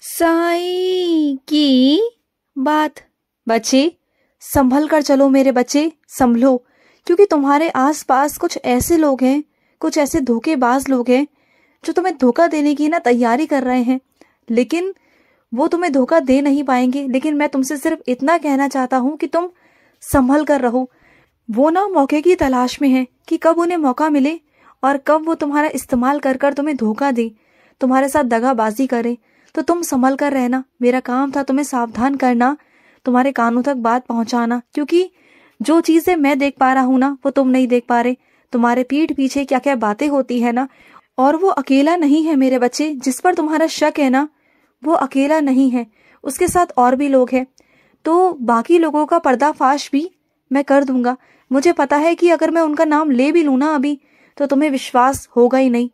साईं की बात। बच्चे संभल कर चलो मेरे बच्चे, संभलो, क्योंकि तुम्हारे आसपास कुछ ऐसे लोग हैं, कुछ ऐसे धोखेबाज लोग हैं जो तुम्हें धोखा देने की तैयारी कर रहे हैं, लेकिन वो तुम्हें धोखा दे नहीं पाएंगे। लेकिन मैं तुमसे सिर्फ इतना कहना चाहता हूँ कि तुम संभल कर रहो। वो मौके की तलाश में है कि कब उन्हें मौका मिले और कब वो तुम्हारा इस्तेमाल कर कर तुम्हें धोखा दे, तुम्हारे साथ दगाबाजी करे। तो तुम संभल कर रहना। मेरा काम था तुम्हें सावधान करना, तुम्हारे कानों तक बात पहुंचाना, क्योंकि जो चीजें मैं देख पा रहा हूं वो तुम नहीं देख पा रहे। तुम्हारे पीठ पीछे क्या क्या बातें होती है और वो अकेला नहीं है मेरे बच्चे। जिस पर तुम्हारा शक है वो अकेला नहीं है, उसके साथ और भी लोग हैं। तो बाकी लोगों का पर्दाफाश भी मैं कर दूंगा। मुझे पता है कि अगर मैं उनका नाम ले भी लूं अभी, तो तुम्हें विश्वास होगा ही नहीं।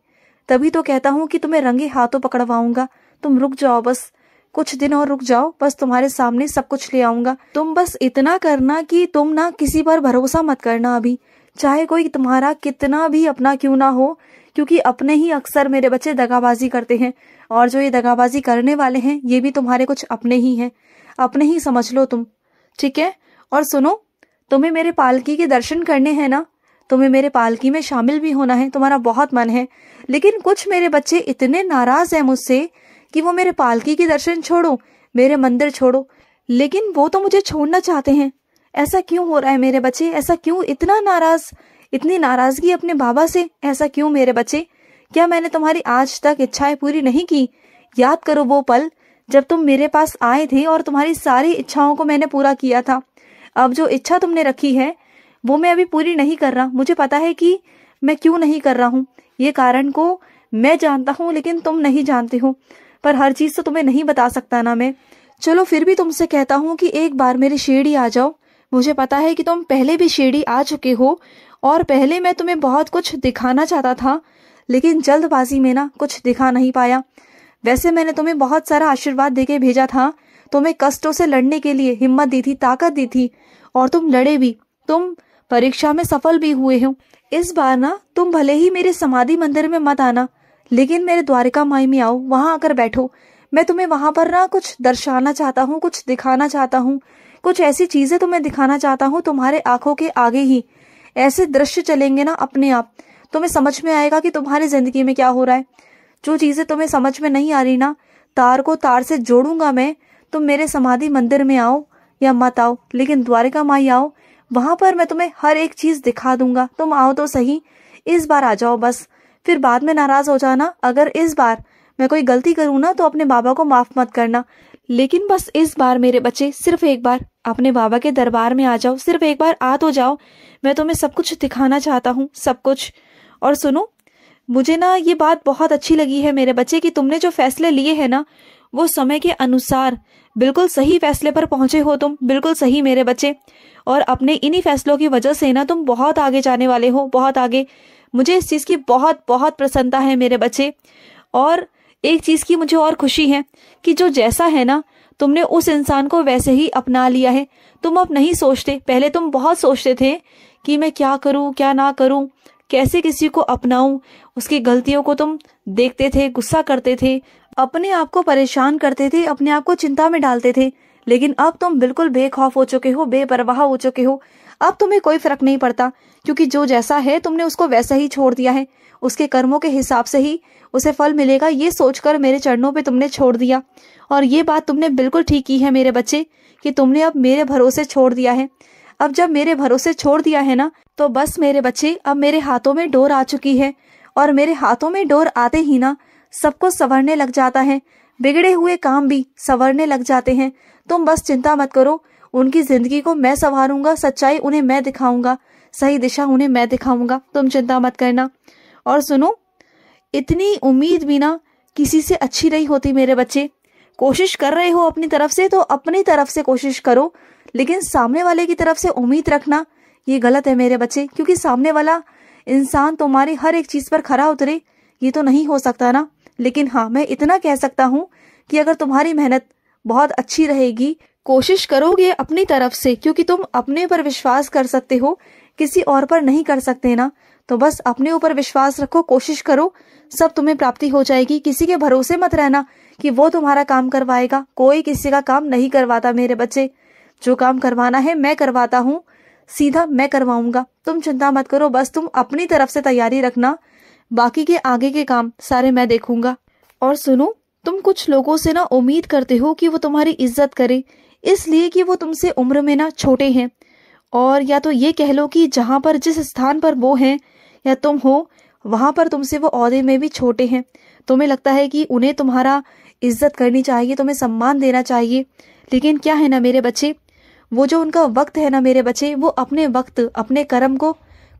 तभी तो कहता हूं कि तुम्हें रंगे हाथों पकड़वाऊंगा। तुम रुक जाओ, बस कुछ दिन और रुक जाओ, बस तुम्हारे सामने सब कुछ ले आऊंगा। तुम बस इतना करना कि तुम किसी पर भरोसा मत करना अभी, चाहे कोई तुम्हारा कितना भी अपना क्यों ना हो, क्योंकि अपने ही अक्सर मेरे बच्चे दगाबाजी करते हैं। और जो ये दगाबाजी करने वाले हैं ये भी तुम्हारे कुछ अपने ही हैं, अपने ही समझ लो तुम, ठीक है। और सुनो, तुम्हें मेरे पालकी के दर्शन करने हैं तुम्हें मेरे पालकी में शामिल भी होना है, तुम्हारा बहुत मन है। लेकिन कुछ मेरे बच्चे इतने नाराज हैं मुझसे कि वो मेरे पालकी के दर्शन छोड़ो, मेरे मंदिर छोड़ो, लेकिन वो तो मुझे छोड़ना चाहते हैं। ऐसा क्यों हो रहा है मेरे बच्चे? ऐसा क्यों? इतना नाराज, इतनी नाराजगी अपने बाबा से, ऐसा क्यों मेरे बच्चे? क्या मैंने तुम्हारी आज तक इच्छाएं पूरी नहीं की? याद करो वो पल जब तुम मेरे पास आए थे और तुम्हारी सारी इच्छाओं को मैंने पूरा किया था। अब जो इच्छा तुमने रखी है वो मैं अभी पूरी नहीं कर रहा। मुझे पता है कि मैं क्यों नहीं कर रहा हूँ, ये कारण को मैं जानता हूँ, लेकिन तुम नहीं जानते हो। पर हर चीज तो तुम्हें नहीं बता सकता मैं। चलो फिर भी तुमसे कहता हूँ कि एक बार मेरी शिरडी आ जाओ। मुझे पता है कि तुम पहले भी शिरडी आ चुके हो और पहले मैं तुम्हें बहुत कुछ दिखाना चाहता था, लेकिन जल्दबाजी में कुछ दिखा नहीं पाया। वैसे मैंने तुम्हें बहुत सारा आशीर्वाद देके भेजा था, तुम्हें कष्टों से लड़ने के लिए हिम्मत दी थी, ताकत दी थी, और तुम लड़े भी, तुम परीक्षा में सफल भी हुए हो। इस बार तुम भले ही मेरे समाधि मंदिर में मत आना, लेकिन मेरे द्वारिका माई में आओ, वहां आकर बैठो। मैं तुम्हें वहां पर कुछ दर्शाना चाहता हूँ, कुछ दिखाना चाहता हूँ, कुछ ऐसी चीजें तुम्हें दिखाना चाहता हूँ। तुम्हारे आंखों के आगे ही ऐसे दृश्य चलेंगे अपने आप, तुम्हें समझ में आएगा कि तुम्हारी जिंदगी में क्या हो रहा है। जो चीजें तुम्हें समझ में नहीं आ रही तार को तार से जोड़ूंगा मैं। तुम मेरे समाधि मंदिर में आओ या मत आओ, लेकिन द्वारिका माई आओ, वहां पर मैं तुम्हें हर एक चीज दिखा दूंगा। तुम आओ तो सही, इस बार आ जाओ बस, फिर बाद में नाराज हो जाना। अगर इस बार मैं कोई गलती करूँ तो अपने बाबा को माफ मत करना, लेकिन बस इस बार मेरे बच्चे सिर्फ एक बार अपने बाबा के दरबार में आ जाओ। सिर्फ एक बार आ तो जाओ, मैं तुम्हें सब कुछ दिखाना चाहता हूँ, सब कुछ। और सुनो, मुझे ये बात बहुत अच्छी लगी है मेरे बच्चे कि तुमने जो फैसले लिए हैं वो समय के अनुसार बिल्कुल सही फैसले पर पहुंचे हो तुम, बिल्कुल सही मेरे बच्चे। और अपने इन्हीं फैसलों की वजह से तुम बहुत आगे जाने वाले हो, बहुत आगे। मुझे इस चीज की बहुत बहुत प्रसन्नता है मेरे बच्चे। और एक चीज की मुझे और खुशी है कि जो जैसा है तुमने उस इंसान को वैसे ही अपना लिया है। तुम अब नहीं सोचते, पहले तुम बहुत सोचते थे कि मैं क्या करूं, क्या ना करूं, कैसे किसी को अपनाऊं। उसकी गलतियों को तुम देखते थे, गुस्सा करते थे, अपने आप को परेशान करते थे, अपने आप को चिंता में डालते थे। लेकिन अब तुम बिल्कुल बेखौफ हो चुके हो, बेपरवाह हो चुके हो। अब तुम्हें कोई फर्क नहीं पड़ता, क्योंकि जो जैसा है तुमने उसको वैसा ही छोड़ दिया है। उसके कर्मों के हिसाब से ही उसे फल मिलेगा, ये सोचकर मेरे चरणों पे तुमने छोड़ दिया। और ये बात तुमने बिल्कुल ठीक की है मेरे बच्चे कि तुमने अब मेरे भरोसे छोड़ दिया है। अब जब मेरे भरोसे छोड़ दिया है तो बस मेरे बच्चे, अब मेरे हाथों में डोर आ चुकी है। और मेरे हाथों में डोर आते ही सब कुछ संवरने लग जाता है, बिगड़े हुए काम भी संवरने लग जाते हैं। तुम बस चिंता मत करो, उनकी जिंदगी को मैं संवारूंगा, सच्चाई उन्हें मैं दिखाऊंगा, सही दिशा उन्हें मैं दिखाऊंगा। तुम चिंता मत करना। और सुनो, इतनी उम्मीद भी किसी से अच्छी नहीं होती मेरे बच्चे। कोशिश कर रहे हो अपनी तरफ से तो अपनी तरफ से कोशिश करो, लेकिन सामने वाले की तरफ से उम्मीद रखना ये गलत है मेरे बच्चे, क्योंकि सामने वाला इंसान तुम्हारी हर एक चीज पर खरा उतरे ये तो नहीं हो सकता लेकिन हाँ, मैं इतना कह सकता हूँ कि अगर तुम्हारी मेहनत बहुत अच्छी रहेगी, कोशिश करोगे अपनी तरफ से, क्योंकि तुम अपने पर विश्वास कर सकते हो, किसी और पर नहीं कर सकते तो बस अपने ऊपर विश्वास रखो, कोशिश करो, सब तुम्हें प्राप्ति हो जाएगी। किसी के भरोसे मत रहना कि वो तुम्हारा काम करवाएगा। कोई किसी का काम नहीं करवाता मेरे बच्चे। जो काम करवाना है मैं करवाता हूँ, सीधा मैं करवाऊंगा। तुम चिंता मत करो, बस तुम अपनी तरफ से तैयारी रखना, बाकी के आगे के काम सारे मैं देखूंगा। और सुनो, तुम कुछ लोगों से ना उम्मीद करते हो कि वो तुम्हारी इज्जत करे, इसलिए कि वो तुमसे उम्र में ना छोटे हैं, और या तो ये कह लो कि जहां पर जिस स्थान पर वो हैं या तुम हो, वहां पर तुमसे वो ओहदे में भी छोटे हैं। तुम्हें लगता है कि उन्हें तुम्हारा इज्जत करनी चाहिए, तुम्हें सम्मान देना चाहिए। लेकिन क्या है ना मेरे बच्चे, वो जो उनका वक्त है ना मेरे बच्चे, वो अपने वक्त अपने कर्म को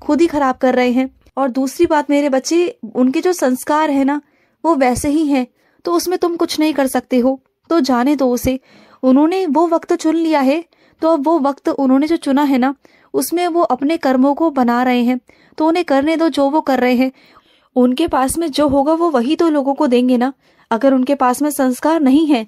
खुद ही खराब कर रहे हैं। और दूसरी बात मेरे बच्चे, उनके जो संस्कार है ना वो वैसे ही हैं, तो उसमें तुम कुछ नहीं कर सकते हो। तो जाने दो उसे, उन्होंने वो वक्त चुन लिया है, तो अब वो वक्त उन्होंने जो चुना है ना उसमें वो अपने कर्मों को बना रहे हैं, तो उन्हें करने दो जो वो कर रहे हैं। उनके पास में जो होगा वो वही तो लोगों को देंगे ना। अगर उनके पास में संस्कार नहीं है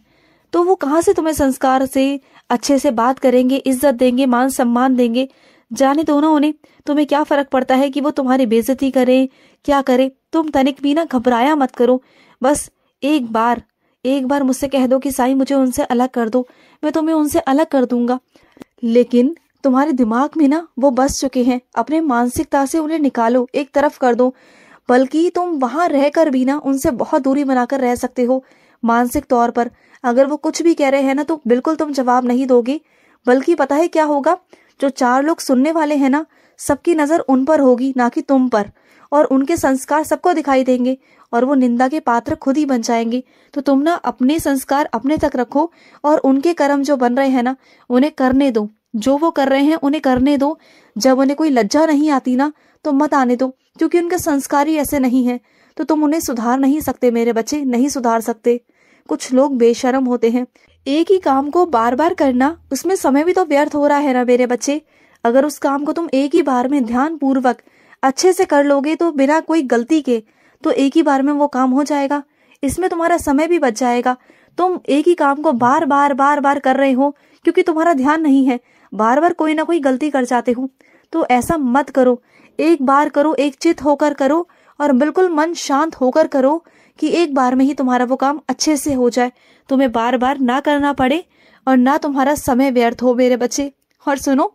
तो वो कहाँ से तुम्हें संस्कार से अच्छे से बात करेंगे, इज्जत देंगे, मान सम्मान देंगे। जाने दो ना उन्हें, तुम्हें क्या फर्क पड़ता है कि वो तुम्हारी बेइज्जती करें क्या करे। तुम तनिक भी ना घबराया मत करो, बस एक बार मुझसे कह दो कि साईं मुझे उनसे अलग कर दो, मैं तुम्हें उनसे अलग कर दूंगा। लेकिन तुम्हारे दिमाग में ना वो बस चुके हैं, अपने मानसिकता से उन्हें निकालो, एक तरफ कर दो। बल्कि तुम वहां रहकर भी ना उनसे बहुत दूरी बनाकर रह सकते हो मानसिक तौर पर। अगर वो कुछ भी कह रहे हैं ना तो बिल्कुल तुम जवाब नहीं दोगे, बल्कि पता है क्या होगा, जो 4 लोग सुनने वाले हैं ना सबकी नजर उन पर होगी, ना कि तुम पर, और उनके संस्कार सबको दिखाई देंगे और वो निंदा के पात्र खुद ही बन जाएंगे। तो तुम ना अपने संस्कार अपने तक रखो और उनके कर्म जो बन रहे हैं ना उन्हें करने दो, जो वो कर रहे हैं उन्हें करने दो। जब उन्हें कोई लज्जा नहीं आती ना तो मत आने दो, क्योंकि उनके संस्कार ही ऐसे नहीं है, तो तुम उन्हें सुधार नहीं सकते मेरे बच्चे, नहीं सुधार सकते। कुछ लोग बेशर्म होते हैं, एक ही काम को बार बार करना, उसमें समय भी तो व्यर्थ हो रहा है ना मेरे बच्चे। अगर उस काम को तुम एक ही बार में ध्यान पूर्वक अच्छे से कर लोगे तो बिना कोई गलती के, तो एक ही बार में वो काम हो जाएगा, इसमें तुम्हारा समय भी बच जाएगा। तुम एक ही काम को बार बार कर रहे हो क्योंकि तुम्हारा ध्यान नहीं है, बार बार कोई ना कोई गलती कर जाते हो। तो ऐसा मत करो, एक बार करो, एक चित होकर करो और बिल्कुल मन शांत होकर करो कि एक बार में ही तुम्हारा वो काम अच्छे से हो जाए, तुम्हें बार बार ना करना पड़े और ना तुम्हारा समय व्यर्थ हो मेरे बच्चे। और सुनो,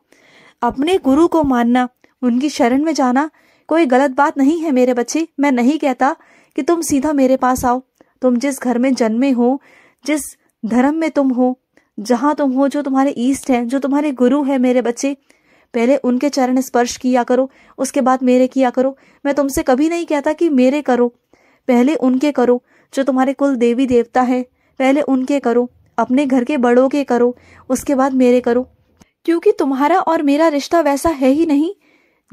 अपने गुरु को मानना, उनकी शरण में जाना कोई गलत बात नहीं है मेरे बच्चे। मैं नहीं कहता कि तुम सीधा मेरे पास आओ, तुम जिस घर में जन्मे हो, जिस धर्म में तुम हो, जहां तुम हो, जो तुम्हारे ईष्ट है, जो तुम्हारे गुरु है मेरे बच्चे, पहले उनके चरण स्पर्श किया करो, उसके बाद मेरे किया करो। मैं तुमसे कभी नहीं कहता कि मेरे करो, पहले उनके करो। जो तुम्हारे कुल देवी देवता है पहले उनके करो, अपने घर के बड़ों के करो, उसके बाद मेरे करो। क्योंकि तुम्हारा और मेरा रिश्ता वैसा है ही नहीं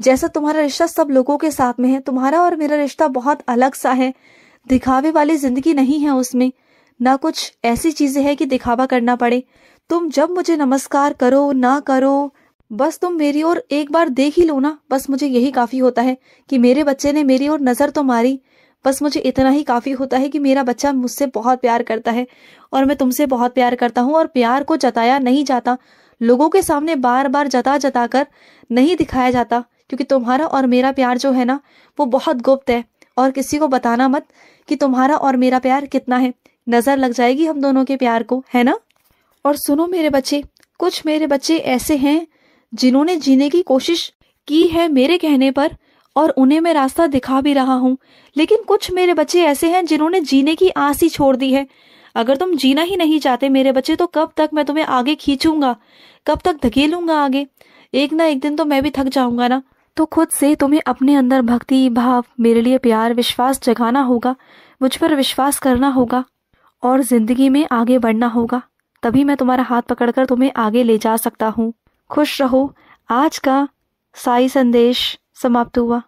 जैसा तुम्हारा रिश्ता सब लोगों के साथ में है। तुम्हारा और मेरा रिश्ता बहुत अलग सा है, दिखावे वाली जिंदगी नहीं है उसमें, ना कुछ ऐसी चीजें हैं कि दिखावा करना पड़े। तुम जब मुझे नमस्कार करो ना करो, बस तुम मेरी ओर एक बार देख ही लो ना, बस मुझे यही काफी होता है कि मेरे बच्चे ने मेरी ओर नजर तो मारी। बस मुझे इतना ही काफी होता है कि मेरा बच्चा मुझसे बहुत प्यार करता है और मैं तुमसे बहुत प्यार करता हूँ। और प्यार को जताया नहीं जाता, लोगों के सामने बार बार जता कर नहीं दिखाया जाता, क्योंकि तुम्हारा और मेरा प्यार जो है ना वो बहुत गुप्त है। और किसी को बताना मत कि तुम्हारा और मेरा प्यार कितना है, नजर लग जाएगी हम दोनों के प्यार को, है ना। और सुनो मेरे बच्चे, कुछ मेरे बच्चे ऐसे हैं जिन्होंने जीने की कोशिश की है मेरे कहने पर, और उन्हें मैं रास्ता दिखा भी रहा हूँ। लेकिन कुछ मेरे बच्चे ऐसे हैं जिन्होंने जीने की आस ही छोड़ दी है। अगर तुम जीना ही नहीं चाहते मेरे बच्चे, तो कब तक मैं तुम्हें आगे खींचूंगा, कब तक धकेलूंगा आगे। एक ना एक दिन तो मैं भी थक जाऊंगा ना। तो खुद से तुम्हें अपने अंदर भक्ति भाव, मेरे लिए प्यार, विश्वास जगाना होगा, मुझ पर विश्वास करना होगा और जिंदगी में आगे बढ़ना होगा। तभी मैं तुम्हारा हाथ पकड़कर तुम्हें आगे ले जा सकता हूँ। खुश रहो। आज का साई संदेश समाप्त हुआ।